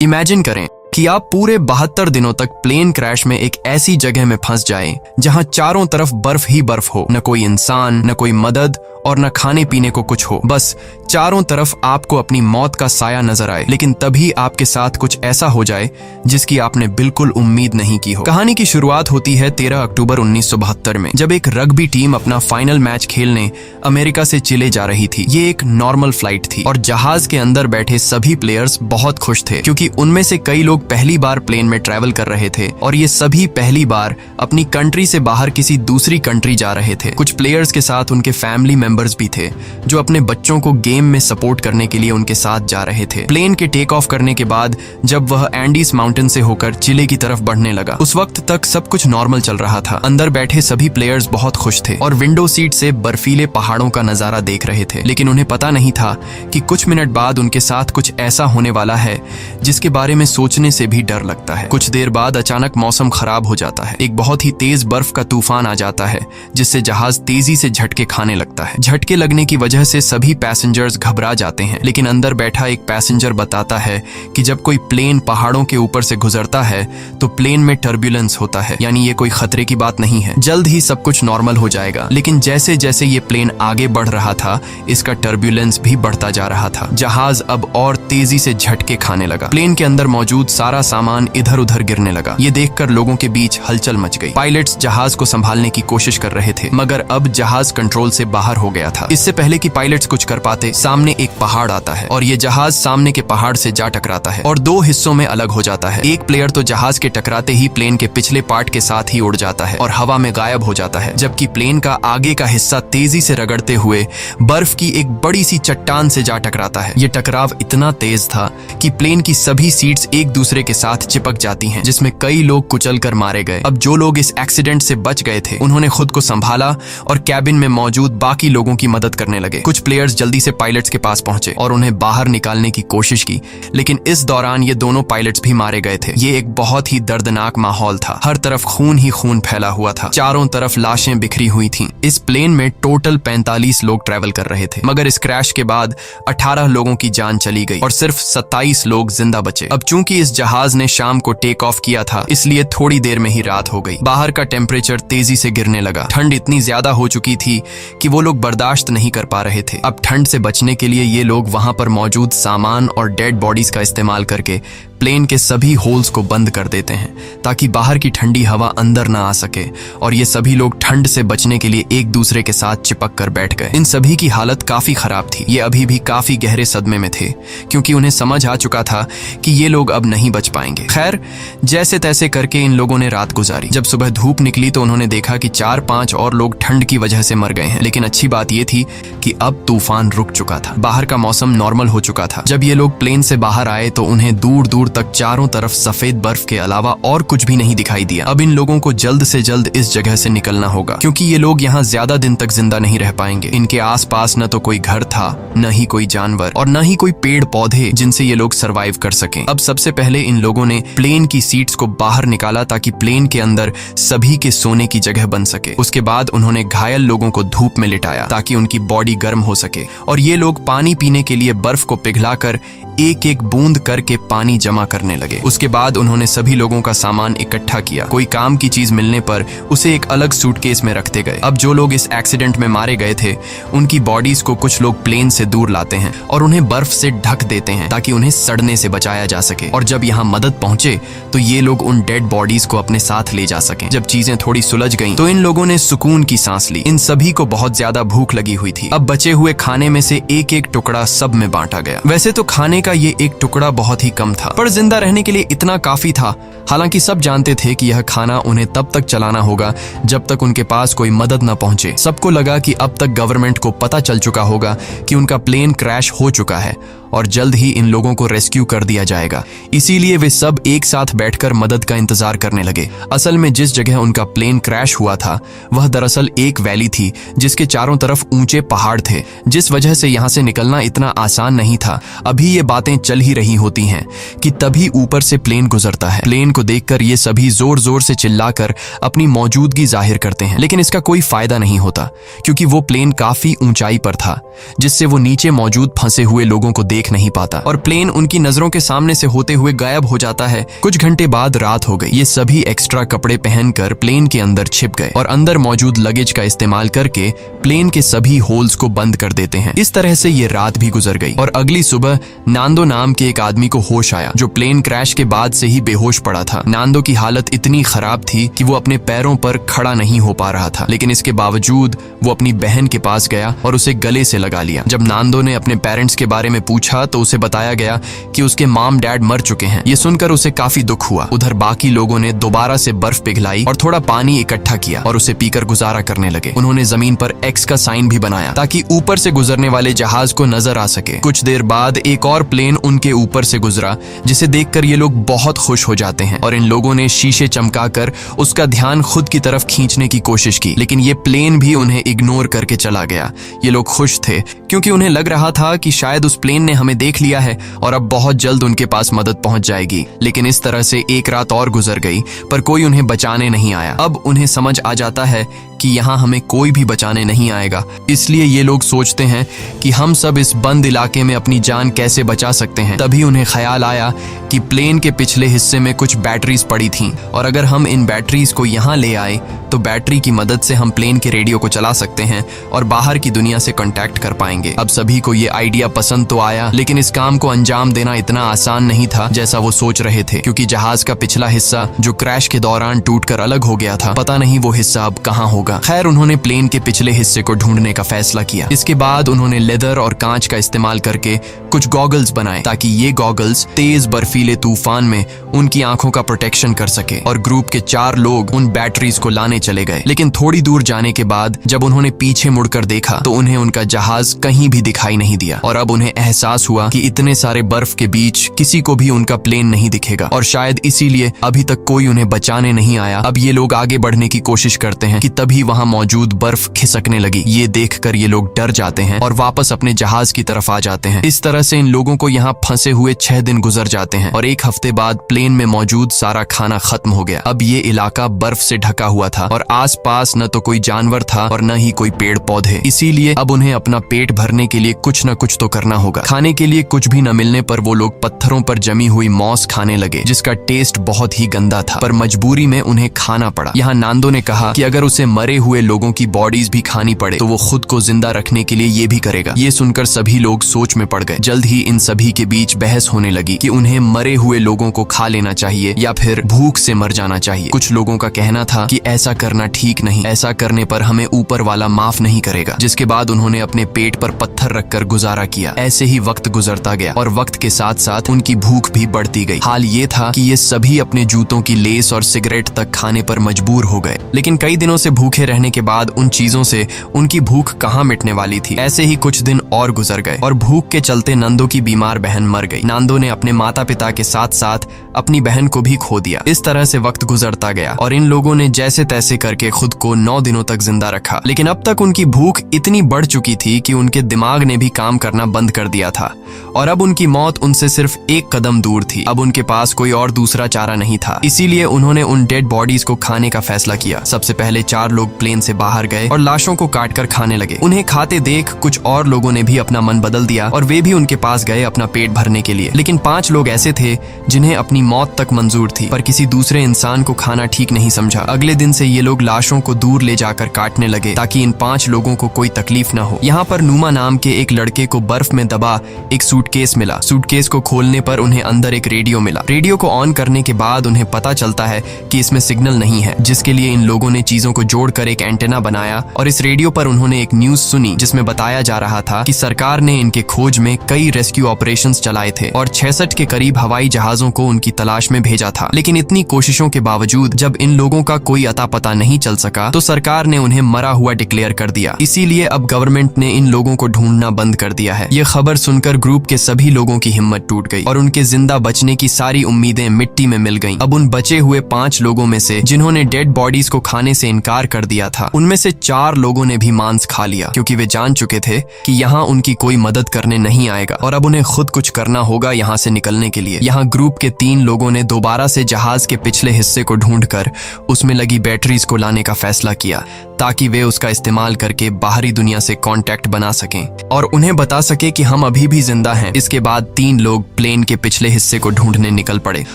Imagine करें कि आप पूरे 72 दिनों तक प्लेन क्रैश में एक ऐसी जगह में फंस जाएं जहां चारों तरफ बर्फ ही बर्फ हो, न कोई इंसान, न कोई मदद और न खाने पीने को कुछ हो। बस चारों तरफ आपको अपनी मौत का साया नजर आए, लेकिन तभी आपके साथ कुछ ऐसा हो जाए जिसकी आपने बिल्कुल उम्मीद नहीं की हो। कहानी की शुरुआत होती है 13 अक्टूबर 1972 में, जब एक रग्बी टीम अपना फाइनल मैच खेलने अमेरिका से चिले जा रही थी। ये एक नॉर्मल फ्लाइट थी और जहाज के अंदर बैठे सभी प्लेयर्स बहुत खुश थे, क्योंकि उनमें से कई लोग पहली बार प्लेन में ट्रैवल कर रहे थे और ये सभी पहली बार अपनी कंट्री से बाहर किसी दूसरी कंट्री जा रहे थे। कुछ प्लेयर्स के साथ उनके फैमिली मेंबर्स भी थे जो अपने बच्चों को गेम में सपोर्ट करने के लिए उनके साथ जा रहे थे। प्लेन के टेक ऑफ करने के बाद जब वह एंडीज माउंटेन से होकर चिले की तरफ बढ़ने लगा, उस वक्त तक सब कुछ नॉर्मल चल रहा था। अंदर बैठे सभी प्लेयर्स बहुत खुश थे और विंडो सीट से बर्फीले पहाड़ों का नजारा देख रहे थे, लेकिन उन्हें पता नहीं था कि कुछ मिनट बाद उनके साथ कुछ ऐसा होने वाला है जिसके बारे में सोचने से भी डर लगता है। कुछ देर बाद अचानक मौसम खराब हो जाता है। एक बहुत ही तेज बर्फ का तूफान आ जाता है जिससे जहाज तेजी से झटके खाने लगता है। झटके लगने की वजह से सभी पैसेंजर्स घबरा जाते हैं, लेकिन अंदर बैठा एक पैसेंजर बताता है कि जब कोई प्लेन पहाड़ों के ऊपर से गुजरता है तो प्लेन में टर्बुलेंस होता है, यानी ये कोई खतरे की बात नहीं है, जल्द ही सब कुछ नॉर्मल हो जाएगा। लेकिन जैसे जैसे ये प्लेन आगे बढ़ रहा था, इसका टर्बुलेंस भी बढ़ता जा रहा था। जहाज अब और तेजी से झटके खाने लगा। प्लेन के अंदर मौजूद सारा सामान इधर उधर गिरने लगा। ये देखकर लोगों के बीच हलचल मच गई। पायलट्स जहाज को संभालने की कोशिश कर रहे थे, मगर अब जहाज कंट्रोल से बाहर हो गया था। इससे पहले कि पायलट्स कुछ कर पाते, सामने एक पहाड़ आता है और ये जहाज सामने के पहाड़ से जा टकराता है और दो हिस्सों में अलग हो जाता है। एक प्लेयर तो जहाज के टकराते ही प्लेन के पिछले पार्ट के साथ ही उड़ जाता है और हवा में गायब हो जाता है, जबकि प्लेन का आगे का हिस्सा तेजी से रगड़ते हुए बर्फ की एक बड़ी सी चट्टान से जा टकराता है। ये टकराव इतना तेज था कि प्लेन की सभी सीट्स एक दूसरे के साथ चिपक जाती हैं, जिसमें कई लोग कुचल कर मारे गए। अब जो लोग इस एक्सीडेंट से बच गए थे, उन्होंने खुद को संभाला और कैबिन में मौजूद बाकी लोगों की मदद करने लगे। कुछ प्लेयर्स जल्दी से पायलट्स के पास पहुंचे और उन्हें बाहर निकालने की कोशिश की, लेकिन इस दौरान ये दोनों पायलट्स भी मारे गए थे। ये एक बहुत ही दर्दनाक माहौल था। हर तरफ खून ही खून फैला हुआ था। चारों तरफ लाशें बिखरी हुई थीं। इस प्लेन में टोटल 45 लोग ट्रैवल कर रहे थे, मगर इस क्रैश के बाद 18 लोगों की जान चली गई और सिर्फ 27 लोग जिंदा बचे। अब चूंकि इस जहाज ने शाम को टेक ऑफ किया था, इसलिए थोड़ी देर में ही रात हो गई। बाहर का टेम्परेचर तेजी से गिरने लगा। ठंड इतनी ज्यादा हो चुकी थी कि वो लोग बर्दाश्त नहीं कर पा रहे थे। अब ठंड से बचने के लिए ये लोग वहां पर मौजूद सामान और डेड बॉडीज का इस्तेमाल करके प्लेन के सभी होल्स को बंद कर देते हैं ताकि बाहर की ठंडी हवा अंदर ना आ सके, और ये सभी लोग ठंड से बचने के लिए एक दूसरे के साथ चिपक कर बैठ गए। इन सभी की हालत काफी खराब थी। ये अभी भी काफी गहरे सदमे में थे, क्योंकि उन्हें समझ आ चुका था कि ये लोग अब नहीं बच पाएंगे। खैर, जैसे तैसे करके इन लोगों ने रात गुजारी। जब सुबह धूप निकली तो उन्होंने देखा कि 4-5 और लोग ठंड की वजह से मर गए हैं, लेकिन अच्छी बात यह थी कि अब तूफान रुक चुका था। बाहर का मौसम नॉर्मल हो चुका था। जब ये लोग प्लेन से बाहर आए तो उन्हें दूर दूर तक चारों तरफ सफेद बर्फ के अलावा और कुछ भी नहीं दिखाई दिया। अब इन लोगों को जल्द से जल्द इस जगह से निकलना होगा, क्योंकि ये लोग यहाँ ज्यादा दिन तक जिंदा नहीं रह पाएंगे। इनके आसपास न तो कोई घर था, न ही कोई जानवर और न ही कोई पेड़ पौधे जिनसे ये लोग सरवाइव कर सकें। अब सबसे पहले इन लोगों ने प्लेन की सीट्स को बाहर निकाला ताकि प्लेन के अंदर सभी के सोने की जगह बन सके। उसके बाद उन्होंने घायल लोगों को धूप में लिटाया ताकि उनकी बॉडी गर्म हो सके, और ये लोग पानी पीने के लिए बर्फ को पिघलाकर एक एक बूंद करके पानी जमा करने लगे। उसके बाद उन्होंने सभी लोगों का सामान इकट्ठा किया। कोई काम की चीज मिलने पर उसे एक अलग सूटकेस में रखते गए। अब जो लोग इस एक्सीडेंट में मारे गए थे, उनकी बॉडीज को कुछ लोग प्लेन से दूर लाते हैं और उन्हें बर्फ से ढक देते हैं ताकि उन्हें सड़ने से बचाया जा सके। और जब यहाँ मदद पहुंचे तो ये लोग उन डेड बॉडीज को अपने साथ ले जा सके। जब चीजें थोड़ी सुलझ गईं, तो इन लोगों ने सुकून की सांस ली। इन सभी को बहुत ज्यादा भूख लगी हुई थी। अब बचे हुए खाने में से एक एक टुकड़ा सब में बांटा गया। वैसे तो खाने का ये एक टुकड़ा बहुत ही कम था, पर जिंदा रहने के लिए इतना काफी था। हालांकि सब जानते थे कि यह खाना उन्हें तब तक चलाना होगा जब तक उनके पास कोई मदद न पहुंचे। सबको लगा कि अब तक गवर्नमेंट को पता चल चुका होगा कि उनका प्लेन क्रैश हो चुका है और जल्द ही इन लोगों को रेस्क्यू कर दिया जाएगा। इसीलिए वे सब एक साथ बैठकर मदद का इंतजार करने लगे। असल में जिस जगह उनका प्लेन क्रैश हुआ था, वह दरअसल एक वैली थी जिसके चारों तरफ ऊंचे पहाड़ थे, जिस वजह से यहाँ से निकलना इतना आसान नहीं था। अभी ये बातें चल ही रही होती हैं कि तभी ऊपर से प्लेन गुजरता है। प्लेन को देखकर ये सभी जोर जोर से चिल्लाकर अपनी मौजूदगी जाहिर करते हैं, लेकिन इसका कोई फायदा नहीं होता, क्योंकि वो प्लेन काफी ऊंचाई पर था, जिससे वो नीचे मौजूद फंसे हुए लोगों को देख नहीं पाता और प्लेन उनकी नजरों के सामने से होते हुए गायब हो जाता है। कुछ घंटे बाद रात हो गई। ये सभी एक्स्ट्रा कपड़े पहनकर प्लेन के अंदर छिप गए और अंदर मौजूद लगेज का इस्तेमाल करके प्लेन के सभी होल्स को बंद कर देते हैं। इस तरह से ये रात भी गुजर गई और अगली सुबह नांदो नाम के एक आदमी को होश आया जो प्लेन क्रैश के बाद से ही बेहोश पड़ा था। नांदो की हालत इतनी खराब थी कि वो अपने पैरों पर खड़ा नहीं हो पा रहा था, लेकिन इसके बावजूद वो अपनी बहन के पास गया और उसे गले से लगा लिया। जब नांदो ने अपने पेरेंट्स के बारे में पूछा तो उसे बताया गया कि उसके मॉम डैड मर चुके हैं। ये सुनकर उसे काफी दुख हुआ। उधर बाकी लोगों ने दोबारा से बर्फ पिघलाई और थोड़ा पानी इकट्ठा किया और उसे पीकर गुजारा करने लगे। उन्होंने जमीन पर एक्स का साइन भी बनाया ताकि ऊपर से गुजरने वाले जहाज को नजर आ सके। कुछ देर बाद एक और प्लेन उनके ऊपर से गुजरा जिसे देखकर ये लोग बहुत खुश हो जाते हैं और इन लोगों ने शीशे चमकाकर उसका ध्यान खुद की तरफ खींचने की कोशिश की, लेकिन ये प्लेन भी उन्हें इग्नोर करके चला गया। ये लोग खुश थे क्योंकि उन्हें लग रहा था कि शायद उस प्लेन ने हमें देख लिया है और अब बहुत जल्द उनके पास मदद पहुंच जाएगी। लेकिन इस तरह से एक रात और गुजर गई पर कोई उन्हें बचाने नहीं आया। अब उन्हें समझ आ जाता है कि यहाँ हमें कोई भी बचाने नहीं आएगा, इसलिए ये लोग सोचते हैं कि हम सब इस बंद इलाके में अपनी जान कैसे बचा सकते हैं। तभी उन्हें ख्याल आया कि प्लेन के पिछले हिस्से में कुछ बैटरीज पड़ी थीं और अगर हम इन बैटरीज को यहाँ ले आए तो बैटरी की मदद से हम प्लेन के रेडियो को चला सकते हैं और बाहर की दुनिया से कांटेक्ट कर पाएंगे। अब सभी को ये आइडिया पसंद तो आया, लेकिन इस काम को अंजाम देना इतना आसान नहीं था जैसा वो सोच रहे थे, क्योंकि जहाज का पिछला हिस्सा जो क्रैश के दौरान टूटकर अलग हो गया था, पता नहीं वो हिस्सा अब कहाँ होगा। खैर, उन्होंने प्लेन के पिछले हिस्से को ढूंढने का फैसला किया। इसके बाद उन्होंने लेदर और कांच का इस्तेमाल करके कुछ गॉगल्स बनाए ताकि ये गॉगल्स तेज बर्फीले तूफान में उनकी आंखों का प्रोटेक्शन कर सके। और ग्रुप के 4 लोग उन बैटरीज को लाने चले गए, लेकिन थोड़ी दूर जाने के बाद जब उन्होंने पीछे मुड़कर देखा तो उन्हें उनका जहाज कहीं भी दिखाई नहीं दिया और अब उन्हें एहसास हुआ कि इतने सारे बर्फ के बीच किसी को भी उनका प्लेन नहीं दिखेगा और शायद इसीलिए अभी तक कोई उन्हें बचाने नहीं आया। अब ये लोग आगे बढ़ने की कोशिश करते हैं कि तभी वहां मौजूद बर्फ खिसकने लगी। ये देखकर ये लोग डर जाते हैं और वापस अपने जहाज की तरफ आ जाते हैं। इस तरह से इन लोगों को यहाँ फंसे हुए 6 दिन गुजर जाते हैं और 1 हफ्ते बाद प्लेन में मौजूद सारा खाना खत्म हो गया। अब ये इलाका बर्फ से ढका हुआ था और आसपास न तो कोई जानवर था और न ही कोई पेड़ पौधे, इसीलिए अब उन्हें अपना पेट भरने के लिए कुछ न कुछ तो करना होगा। खाने के लिए कुछ भी न मिलने पर वो लोग पत्थरों पर जमी हुई मॉस खाने लगे, जिसका टेस्ट बहुत ही गंदा था, पर मजबूरी में उन्हें खाना पड़ा। यहाँ नांदो ने कहा कि अगर उसे मरे हुए लोगों की बॉडीज भी खानी पड़े तो वो खुद को जिंदा रखने के लिए ये भी करेगा। ये सुनकर सभी लोग सोच में पड़ गए। जल्द ही इन सभी के बीच बहस होने लगी कि उन्हें मरे हुए लोगों को खा लेना चाहिए या फिर भूख से मर जाना चाहिए। कुछ लोगों का कहना था कि ऐसा करना ठीक नहीं, ऐसा करने पर हमें ऊपर वाला माफ नहीं करेगा। जिसके बाद उन्होंने अपने पेट पर पत्थर रखकर गुजारा किया। ऐसे ही वक्त गुजरता गया और वक्त के साथ साथ उनकी भूख भी बढ़ती गई। हाल ये था कि ये सभी अपने जूतों की लेस और सिगरेट तक खाने पर मजबूर हो गए, लेकिन कई दिनों से भूखे रहने के बाद उन चीजों से उनकी भूख कहाँ मिटने वाली थी। ऐसे ही कुछ दिन और गुजर गए और भूख के चलते नंदो की बीमार बहन मर गई। नांदो ने अपने माता पिता के साथ साथ अपनी बहन को भी खो दिया। इस तरह से वक्त गुजरता गया और इन लोगों ने जैसे तैसे करके खुद को 9 दिनों तक जिंदा रखा, लेकिन अब तक उनकी भूख इतनी बढ़ चुकी थी कि उनके दिमाग ने भी काम करना बंद कर दिया था और अब उनकी मौत उनसे सिर्फ 1 कदम दूर थी। अब उनके पास कोई और दूसरा चारा नहीं था, इसीलिए उन्होंने उन डेड बॉडीज को खाने का फैसला किया। सबसे पहले 4 लोग प्लेन से बाहर गए और लाशों को काटकर खाने लगे। उन्हें खाते देख कुछ और लोगों ने भी अपना मन बदल दिया और वे भी उनके पास गए अपना पेट भरने के लिए। लेकिन 5 लोग ऐसे थे जिन्हें अपनी मौत तक मंजूर थी, पर किसी दूसरे इंसान को खाना ठीक नहीं समझा। अगले दिन से ये लोग लाशों को दूर ले जाकर काटने लगे ताकि इन 5 लोगों को कोई तकलीफ न हो। यहाँ पर नुमा नाम के एक लड़के को बर्फ में दबा एक सूटकेस मिला। सूटकेस को खोलने पर उन्हें अंदर एक रेडियो मिला। रेडियो को ऑन करने के बाद उन्हें पता चलता है कि इसमें सिग्नल नहीं है, जिसके लिए इन लोगों ने चीजों को जोड़कर एक एंटेना बनाया और इस रेडियो पर उन्होंने एक न्यूज सुनी जिसमें बताया जा रहा था कि सरकार ने इनके खोज में कई रेस्क्यू ऑपरेशंस चलाए थे और 66 के करीब हवाई जहाजों को उनकी तलाश में भेजा था। लेकिन इतनी कोशिशों के बावजूद जब इन लोगों का कोई अता पता नहीं चल सका तो सरकार ने उन्हें मरा हुआ डिक्लेयर कर दिया। इसीलिए अब गवर्नमेंट ने इन लोगों को ढूंढना बंद कर दिया है। ये खबर सुनकर ग्रुप के सभी लोगों की हिम्मत टूट गई और उनके जिंदा बचने की सारी उम्मीदें मिट्टी में मिल गईं। अब उन बचे हुए 5 लोगों में से जिन्होंने डेड बॉडीज को खाने से इनकार कर दिया था। उनमें से 4 लोगों ने भी मांस खा लिया क्योंकि वे जान चुके थे कि यहाँ उनकी कोई मदद करने नहीं आएगा और अब उन्हें खुद कुछ करना होगा यहाँ से निकलने के लिए। यहाँ ग्रुप के 3 लोगों ने दोबारा से जहाज के पिछले हिस्से को ढूंढकर उसमें लगी बैटरीज को लाने का फैसला किया ताकि वे उसका इस्तेमाल करके बाहरी दुनिया से कांटेक्ट बना सकें और उन्हें बता सके कि हम अभी भी जिंदा हैं। इसके बाद 3 लोग प्लेन के पिछले हिस्से को ढूंढने निकल पड़े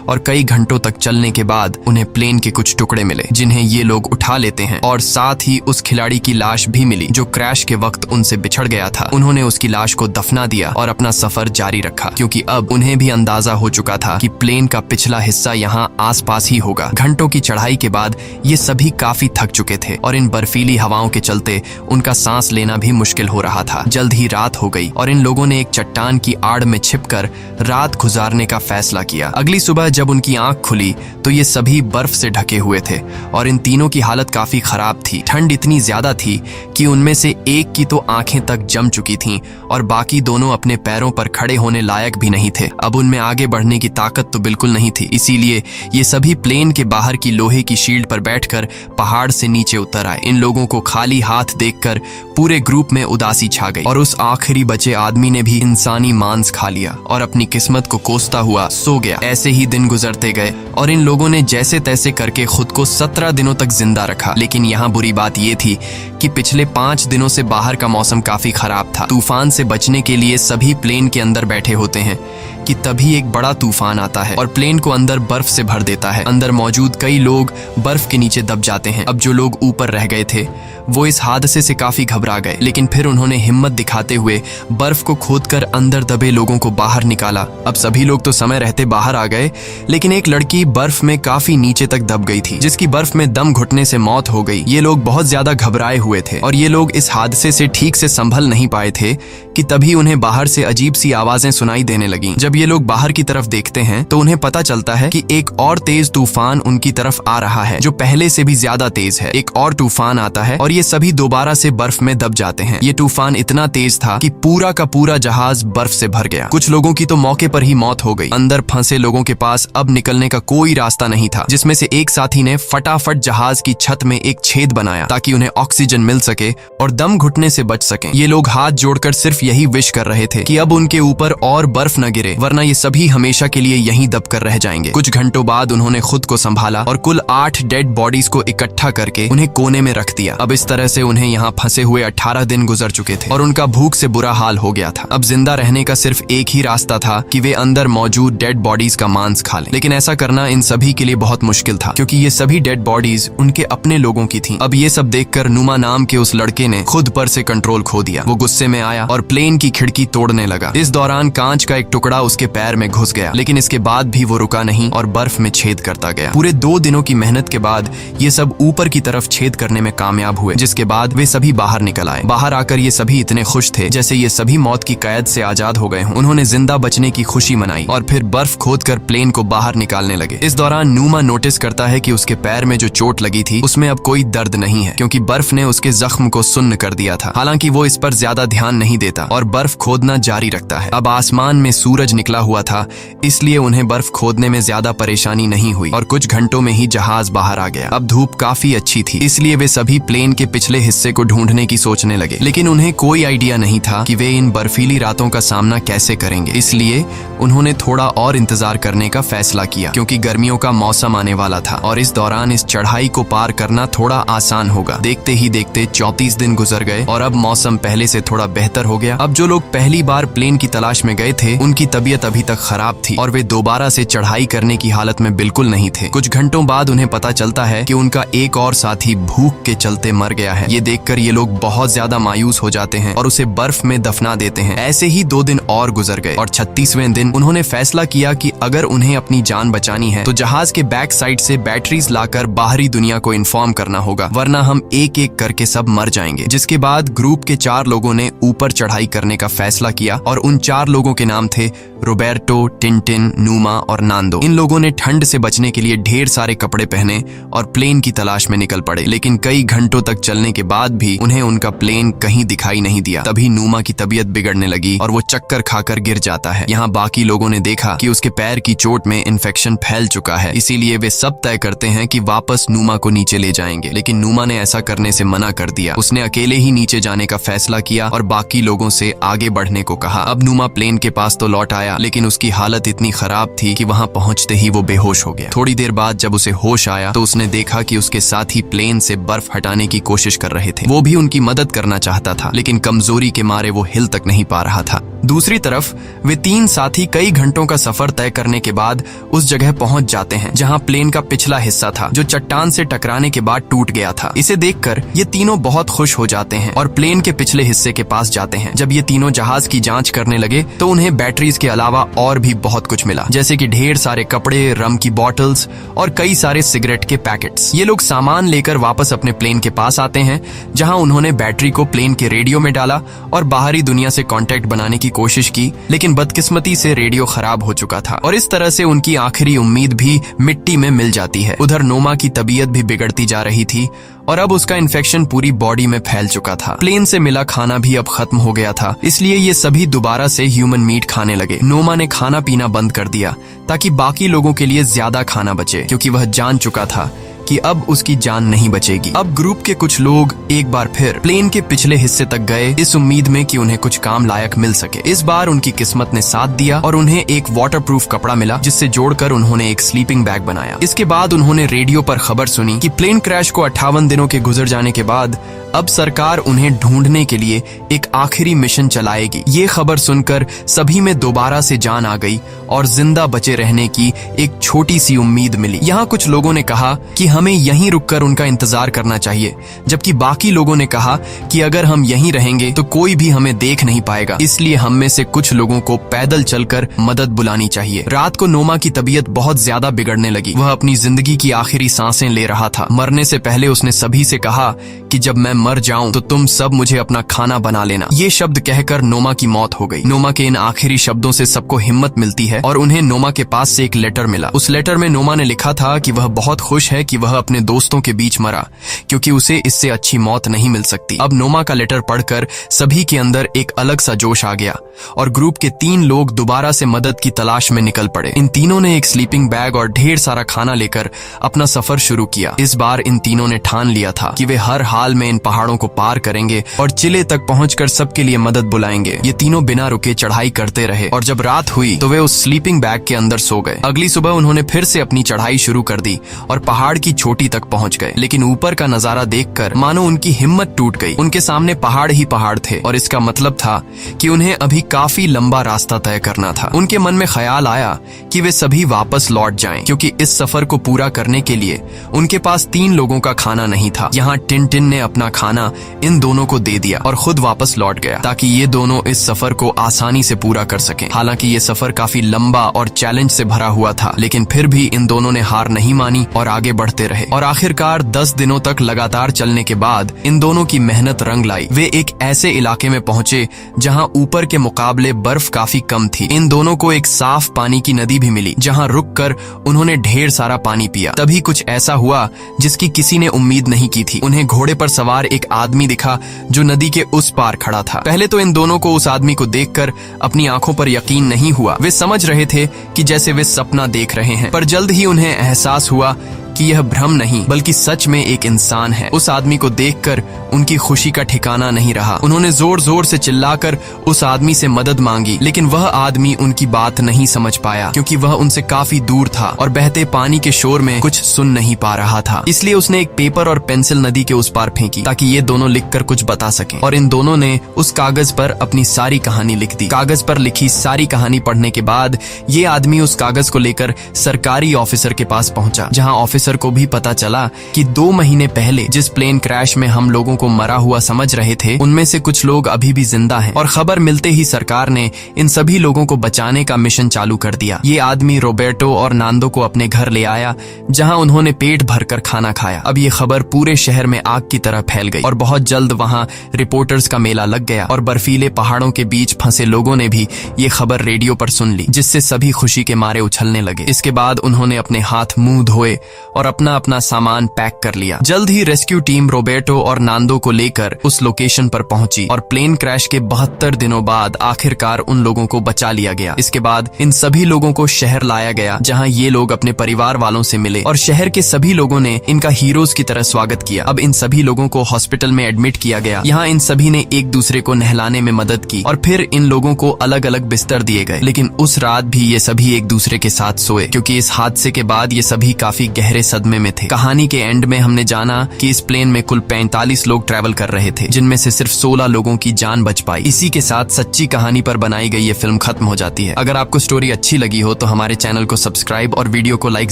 और कई घंटों तक चलने के बाद उन्हें प्लेन के कुछ टुकड़े मिले जिन्हें ये लोग उठा लेते हैं और साथ ही उस खिलाड़ी की लाश भी मिली जो क्रैश के वक्त उनसे बिछड़ गया था। उन्होंने उसकी लाश को दफना दिया और अपना सफर जारी रखा क्योंकि अब उन्हें भी अंदाजा हो चुका था कि प्लेन का पिछला हिस्सा यहाँ आसपास ही होगा। घंटों की चढ़ाई के बाद ये सभी काफी थक चुके थे और इन बर्फीली हवाओं के चलते उनका सांस लेना भी मुश्किल हो रहा था। जल्द ही रात हो गई और इन लोगों ने एक चट्टान की आड़ में छिपकर रात गुजारने का फैसला किया। अगली सुबह जब उनकी आंख खुली तो ये सभी बर्फ से ढके हुए थे और इन तीनों की हालत काफी खराब थी। ठंड इतनी ज्यादा थी कि उनमें से एक की तो आंखें तक जम चुकी थीं और बाकी दोनों अपने पैरों पर खड़े होने लायक भी नहीं थे। अब उनमें आगे बढ़ने की ताकत तो बिल्कुल नहीं थी, इसीलिए ये सभी प्लेन के बाहर की लोहे की शील्ड पर बैठकर पहाड़ से नीचे उतर आए। इन लोगों को खाली हाथ देखकर पूरे ग्रुप में उदासी छा गई और उस आखिरी बचे आदमी ने भी इंसानी मांस खा लिया और अपनी किस्मत को कोसता हुआ सो गया। ऐसे ही दिन गुजरते गए और इन लोगों ने जैसे तैसे करके खुद को 17 दिनों तक जिंदा रखा। लेकिन यहाँ बुरी बात ये थी कि पिछले 5 दिनों से बाहर का मौसम काफी खराब था। तूफान से बचने के लिए सभी प्लेन के अंदर बैठे होते हैं कि तभी एक बड़ा तूफान आता है और प्लेन को अंदर बर्फ से भर देता है। अंदर मौजूद कई लोग बर्फ के नीचे दब जाते हैं। अब जो लोग ऊपर रह गए थे वो इस हादसे से काफी घबरा गए, लेकिन फिर उन्होंने हिम्मत दिखाते हुए बर्फ को खोदकर अंदर दबे लोगों को बाहर निकाला। अब सभी लोग तो समय रहते बाहर आ गए, लेकिन एक लड़की बर्फ में काफी नीचे तक दब गई थी जिसकी बर्फ में दम घुटने से मौत हो गई। ये लोग बहुत ज्यादा घबराए हुए थे और ये लोग इस हादसे से ठीक से संभल नहीं पाए थे कि तभी उन्हें बाहर से अजीब सी आवाजें सुनाई देने लगीं। जब ये लोग बाहर की तरफ देखते हैं तो उन्हें पता चलता है कि एक और तेज तूफान उनकी तरफ आ रहा है जो पहले से भी ज्यादा तेज है। एक और तूफान आता है और ये सभी दोबारा से बर्फ में दब जाते हैं। ये तूफान इतना तेज था कि पूरा का पूरा जहाज बर्फ से भर गया। कुछ लोगों की तो मौके पर ही मौत हो गई। अंदर फंसे लोगों के पास अब निकलने का कोई रास्ता नहीं था, जिसमें से एक साथी ने फटाफट जहाज की छत में एक छेद बनाया ताकि उन्हें ऑक्सीजन मिल सके और दम घुटने से बच सकें। ये लोग हाथ जोड़कर सिर्फ यही विश कर रहे थे कि अब उनके ऊपर और बर्फ न गिरे, वरना ये सभी हमेशा के लिए यहीं दबकर रह जाएंगे। कुछ घंटों बाद उन्होंने खुद को संभाला और कुल 8 डेड बॉडीज को इकट्ठा करके उन्हें कोने में रख दिया। अब इस तरह से उन्हें यहाँ फंसे हुए 18 दिन गुजर चुके थे और उनका भूख से बुरा हाल हो गया था। अब जिंदा रहने का सिर्फ एक ही रास्ता था कि वे अंदर मौजूद डेड बॉडीज का मांस खा लें। लेकिन ऐसा करना इन सभी के लिए बहुत मुश्किल था क्योंकि ये सभी डेड बॉडीज उनके अपने लोगों की थीं। अब ये सब देखकर नुमा नाम के उस लड़के ने खुद पर से कंट्रोल खो दिया। वो गुस्से में आया और प्लेन की खिड़की तोड़ने लगा। इस दौरान कांच का एक टुकड़ा उसके पैर में घुस गया, लेकिन इसके बाद भी वो रुका नहीं और बर्फ में छेद करता गया। पूरे 2 दिनों की मेहनत के बाद ये सब ऊपर की तरफ छेद करने में कामयाब हुए, जिसके बाद वे सभी बाहर निकल आए। बाहर आकर ये सभी इतने खुश थे जैसे ये सभी मौत की कैद से आजाद हो गए हों। उन्होंने जिंदा बचने की खुशी मनाई और फिर बर्फ खोदकर प्लेन को बाहर निकालने लगे। इस दौरान नुमा नोटिस करता है कि उसके पैर में जो चोट लगी थी उसमें अब कोई दर्द नहीं है क्योंकि बर्फ ने उसके जख्म को सुन्न कर दिया था। हालांकि वो इस पर ज्यादा ध्यान नहीं देता और बर्फ खोदना जारी रखता है। अब आसमान में सूरज निकला हुआ था, इसलिए उन्हें बर्फ खोदने में ज्यादा परेशानी नहीं हुई और कुछ घंटों में ही जहाज बाहर आ गया। अब धूप काफी अच्छी थी, इसलिए वे सभी प्लेन के पिछले हिस्से को ढूंढने की सोचने लगे, लेकिन उन्हें कोई आइडिया नहीं था कि वे इन बर्फीली रातों का सामना कैसे करेंगे। इसलिए उन्होंने थोड़ा और इंतजार करने का फैसला किया क्योंकि गर्मियों का मौसम आने वाला था और इस दौरान इस चढ़ाई को पार करना थोड़ा आसान होगा। देखते ही देखते 34 दिन गुजर गए और अब मौसम पहले से थोड़ा बेहतर हो गया। अब जो लोग पहली बार प्लेन की तलाश में गए थे उनकी तबीयत अभी तक खराब थी और वे दोबारा से चढ़ाई करने की हालत में बिल्कुल नहीं थे। कुछ घंटों बाद उन्हें पता चलता है कि उनका एक और साथी भूख के चलते मर गया है। ये देखकर ये लोग बहुत ज्यादा मायूस हो जाते हैं और उसे बर्फ में दफना देते हैं। ऐसे ही 2 दिन और गुजर गए और 36वें दिन उन्होंने फैसला किया कि अगर उन्हें अपनी जान बचानी है तो जहाज के बैक साइड से बैटरीज लाकर बाहरी दुनिया को इन्फॉर्म करना होगा, वरना हम एक एक करके सब मर जाएंगे। जिसके बाद ग्रुप के 4 लोगों ने ऊपर चढ़ाई करने का फैसला किया और उन 4 लोगों के नाम थे रोबर्टो, टिंटिन, नूमा और नांदो। इन लोगों ने ठंड से बचने के लिए ढेर सारे कपड़े पहने और प्लेन की तलाश में निकल पड़े, लेकिन कई घंटों तक चलने के बाद भी उन्हें उनका प्लेन कहीं दिखाई नहीं दिया। तभी नूमा की तबीयत बिगड़ने लगी और वो चक्कर खाकर गिर जाता है। यहाँ बाकी लोगों ने देखा कि उसके पैर की चोट में इन्फेक्शन फैल चुका है, इसीलिए वे सब तय करते हैं कि वापस नूमा को नीचे ले जाएंगे, लेकिन नूमा ने ऐसा करने से मना कर दिया। उसने अकेले ही नीचे जाने का फैसला किया और बाकी लोगों से आगे बढ़ने को कहा। अब नूमा प्लेन के पास तो लौट आया, लेकिन उसकी हालत इतनी खराब थी कि वहां पहुंचते ही वो बेहोश हो गया। थोड़ी देर बाद जब उसे होश आया तो उसने देखा कि उसके साथी प्लेन से बर्फ हटाने की कोशिश कर रहे थे। वो भी उनकी मदद करना चाहता था, लेकिन कमजोरी के मारे वो हिल तक नहीं पा रहा था। दूसरी तरफ वे तीन साथी कई घंटों का सफर तय करने के बाद उस जगह पहुंच जाते हैं जहां प्लेन का पिछला हिस्सा था, जो चट्टान से टकराने के बाद टूट गया था। इसे देखकर ये तीनों बहुत खुश हो जाते हैं और प्लेन के पिछले हिस्से के पास जाते हैं। जब ये तीनों जहाज की जांच करने लगे तो उन्हें बैटरीज के अलावा और भी बहुत कुछ मिला, जैसे कि ढेर सारे कपड़े, रम की बॉटल्स और कई सारे सिगरेट के पैकेट्स। ये लोग सामान लेकर वापस अपने प्लेन के पास आते हैं, जहां उन्होंने बैटरी को प्लेन के रेडियो में डाला और बाहरी दुनिया से कांटेक्ट बनाने की कोशिश की, लेकिन बदकिस्मती से रेडियो खराब हो चुका था और इस तरह से उनकी आखिरी उम्मीद भी मिट्टी में मिल जाती है। उधर नोमा की तबीयत भी बिगड़ती जा रही थी और अब उसका इन्फेक्शन पूरी बॉडी में फैल चुका था। प्लेन से मिला खाना भी अब खत्म हो गया था, इसलिए ये सभी दोबारा से ह्यूमन मीट खाने लगे। नोमा ने खाना पीना बंद कर दिया ताकि बाकी लोगों के लिए ज्यादा खाना बचे, क्योंकि वह जान चुका था कि अब उसकी जान नहीं बचेगी। अब ग्रुप के कुछ लोग एक बार फिर प्लेन के पिछले हिस्से तक गए, इस उम्मीद में कि उन्हें कुछ काम लायक मिल सके। इस बार उनकी किस्मत ने साथ दिया और उन्हें एक वाटरप्रूफ कपड़ा मिला, जिससे जोड़कर उन्होंने एक स्लीपिंग बैग बनाया। इसके बाद उन्होंने रेडियो पर खबर सुनी कि प्लेन क्रैश को 58 दिनों के गुजर जाने के बाद अब सरकार उन्हें ढूंढने के लिए एक आखिरी मिशन चलाएगी। ये खबर सुनकर सभी में दोबारा से जान आ गई और जिंदा बचे रहने की एक छोटी सी उम्मीद मिली। यहाँ कुछ लोगों ने कहा कि हमें यहीं रुककर उनका इंतजार करना चाहिए, जबकि बाकी लोगों ने कहा कि अगर हम यहीं रहेंगे तो कोई भी हमें देख नहीं पाएगा, इसलिए हम में से कुछ लोगों को पैदल चलकर मदद बुलानी चाहिए। रात को नोमा की तबीयत बहुत ज्यादा बिगड़ने लगी। वह अपनी जिंदगी की आखिरी सांसें ले रहा था। मरने से पहले उसने सभी से कहा कि जब मैं मर जाऊं तो तुम सब मुझे अपना खाना बना लेना। ये शब्द कहकर नोमा की मौत हो गई। नोमा के इन आखिरी शब्दों से सबको हिम्मत मिलती है और उन्हें नोमा के पास से एक लेटर मिला। उस लेटर में नोमा ने लिखा था कि वह बहुत खुश है कि वह अपने दोस्तों के बीच मरा, क्योंकि उसे इससे अच्छी मौत नहीं मिल सकती। अब नोमा का लेटर पढ़कर सभी के अंदर एक अलग सा जोश आ गया और ग्रुप के 3 लोग दोबारा से मदद की तलाश में निकल पड़े। इन तीनों ने एक स्लीपिंग बैग और ढेर सारा खाना लेकर अपना सफर शुरू किया। इस बार इन तीनों ने ठान लिया था कि वे हर हाल में इन पहाड़ों को पार करेंगे और चिले तक पहुंचकर सबके लिए मदद बुलाएंगे। ये तीनों बिना रुके चढ़ाई करते रहे और जब रात हुई तो वे उस स्लीपिंग बैग के अंदर सो गए। अगली सुबह उन्होंने फिर से अपनी चढ़ाई शुरू कर दी और पहाड़ की चोटी तक पहुंच गए, लेकिन ऊपर का नजारा देखकर मानो उनकी हिम्मत टूट गई। उनके सामने पहाड़ ही पहाड़ थे और इसका मतलब था कि उन्हें अभी काफी लंबा रास्ता तय करना था। उनके मन में ख्याल आया कि वे सभी वापस लौट जाएं, क्योंकि इस सफर को पूरा करने के लिए उनके पास 3 लोगों का खाना नहीं था। यहाँ टिंटिन ने अपना खाना इन दोनों को दे दिया और खुद वापस लौट गया, ताकि ये दोनों इस सफर को आसानी से पूरा कर सकें। हालांकि ये सफर काफी लंबा और चैलेंज से भरा हुआ था, लेकिन फिर भी इन दोनों ने हार नहीं मानी और आगे बढ़ते रहे। और आखिरकार 10 दिनों तक लगातार चलने के बाद इन दोनों की मेहनत रंग लाई। वे एक ऐसे इलाके में पहुंचे जहां ऊपर के मुकाबले बर्फ काफी कम थी। इन दोनों को एक साफ पानी की नदी भी मिली, जहां रुककर उन्होंने ढेर सारा पानी पिया। तभी कुछ ऐसा हुआ जिसकी किसी ने उम्मीद नहीं की थी। उन्हें घोड़े पर सवार एक आदमी दिखा जो नदी के उस पार खड़ा था। पहले तो इन दोनों को उस आदमी को देखकर अपनी आंखों पर यकीन नहीं हुआ। वे समझ रहे थे कि जैसे वे सपना देख रहे हैं, पर जल्द ही उन्हें एहसास हुआ कि यह भ्रम नहीं बल्कि सच में एक इंसान है। उस आदमी को देखकर उनकी खुशी का ठिकाना नहीं रहा। उन्होंने जोर जोर से चिल्लाकर उस आदमी से मदद मांगी, लेकिन वह आदमी उनकी बात नहीं समझ पाया, क्योंकि वह उनसे काफी दूर था और बहते पानी के शोर में कुछ सुन नहीं पा रहा था। इसलिए उसने एक पेपर और पेंसिल नदी के उस पार फेंकी ताकि ये दोनों लिखकर कुछ बता सकें। और इन दोनों ने उस कागज पर अपनी सारी कहानी लिख दी। कागज पर लिखी सारी कहानी पढ़ने के बाद ये आदमी उस कागज को लेकर सरकारी ऑफिसर के पास पहुंचा, जहां ऑफिसर ऑफिसर को भी पता चला कि 2 महीने पहले जिस प्लेन क्रैश में हम लोगों को मरा हुआ समझ रहे थे, उनमें से कुछ लोग अभी भी जिंदा हैं। और खबर मिलते ही सरकार ने इन सभी लोगों को बचाने का मिशन चालू कर दिया। ये आदमी रोबर्टो और नांदो को अपने घर ले आया, जहां उन्होंने पेट भरकर खाना खाया। अब ये खबर पूरे शहर में आग की तरह फैल गई और बहुत जल्द वहां रिपोर्टर्स का मेला लग गया और बर्फीले पहाड़ों के बीच फंसे लोगों ने भी ये खबर रेडियो पर सुन ली, जिससे सभी खुशी के मारे उछलने लगे। इसके बाद उन्होंने अपने हाथ मुंह धोए और अपना अपना सामान पैक कर लिया। जल्द ही रेस्क्यू टीम रोबर्टो और नांदो को लेकर उस लोकेशन पर पहुंची और प्लेन क्रैश के 72 दिनों बाद आखिरकार उन लोगों को बचा लिया गया। इसके बाद इन सभी लोगों को शहर लाया गया, जहां ये लोग अपने परिवार वालों से मिले और शहर के सभी लोगों ने इनका हीरोज की तरह स्वागत किया। अब इन सभी लोगों को हॉस्पिटल में एडमिट किया गया। यहाँ इन सभी ने एक दूसरे को नहलाने में मदद की और फिर इन लोगों को अलग अलग बिस्तर दिए गए। लेकिन उस रात भी ये सभी एक दूसरे के साथ सोए, क्योंकि इस हादसे के बाद ये सभी काफी गहरे सदमे में थे। कहानी के एंड में हमने जाना कि इस प्लेन में कुल 45 लोग ट्रैवल कर रहे थे, जिनमें से सिर्फ 16 लोगों की जान बच पाई। इसी के साथ सच्ची कहानी पर बनाई गई ये फिल्म खत्म हो जाती है। अगर आपको स्टोरी अच्छी लगी हो तो हमारे चैनल को सब्सक्राइब और वीडियो को लाइक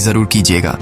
जरूर कीजिएगा।